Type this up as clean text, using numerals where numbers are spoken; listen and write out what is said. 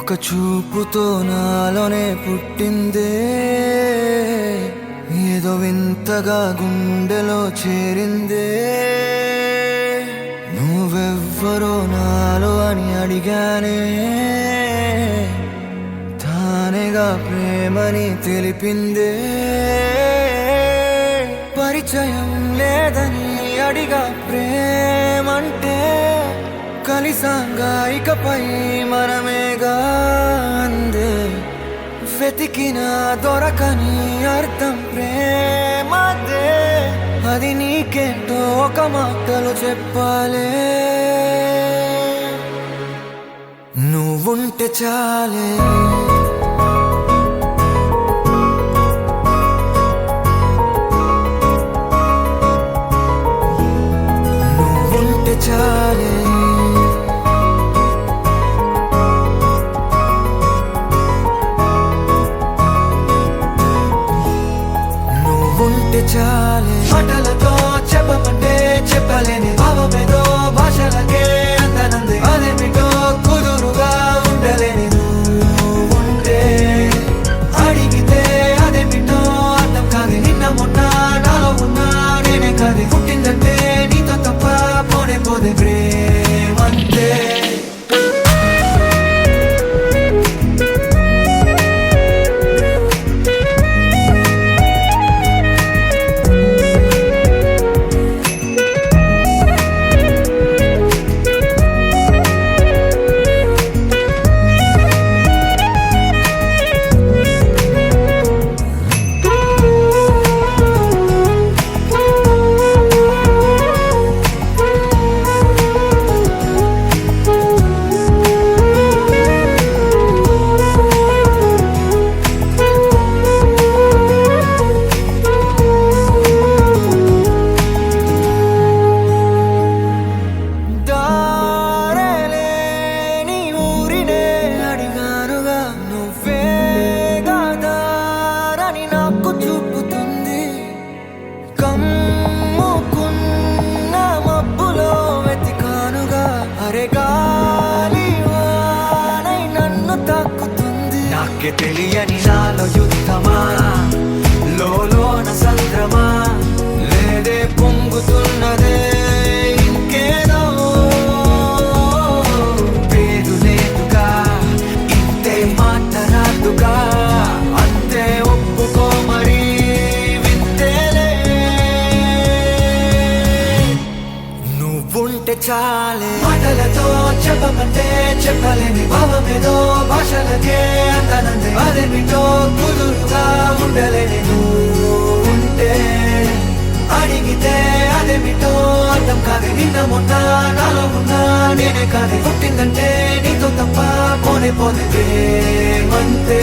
ఒక చూపుతో నాలోనే పుట్టిందే, ఏదో వింతగా గుండెలో చేరిందే. నువ్వెవ్వరో నాలో అని అడిగానే, తానేగా ప్రేమని తెలిపిందే. పరిచయం లేదని అడిగా ప్రేమంటే, కలిసాంగా ఇకపై మనమేగా అందే. వెతికినా దొరకని అర్థం ప్రేమదే, అది నీకేంటో ఒక మాటలో చెప్పాలే. నువ్వుంటే చాలే, నువ్వుంటే చాలే, ఉంటే చాలే. మాటలతో చెప్పమంటే చెప్పలేని భావమేదో భాషలకే అందనంది. అదేమిటో కుదురుగా ఉండలేని నువ్వుంటే, అడిగితే అదేమిటో అర్థం కాదు. నిన్న మొన్న నాలో ఉన్నా నేనే కాదు. పుట్టిందంటే నీతో తప్ప పోనే పోదే ప్రేమంతే. నాకే తెలియని నాలో యుద్ధమా, లోన సంద్రమా, లేదే పొంగుతున్నదే ఇంకేదో. పేరు లేదుగా, ఇంతే మాట రాదుగా, అంతే ఒప్పుకో మరి వింతేలే. నువ్వుంటే చాలే. మాటలతో చెప్పమంటే చెప్పలేని భావమేదో భాషలకే అందనంది. అదేమిటో కుదురుగా ఉండలేని నువ్వుంటే, అడిగితే అదేమిటో అర్థం కాదు. నిన్న మొన్న నాలో ఉన్నా నేనే కాదు. పుట్టిందంటే నీతో తప్ప పోనే పోదే ప్రేమంతే.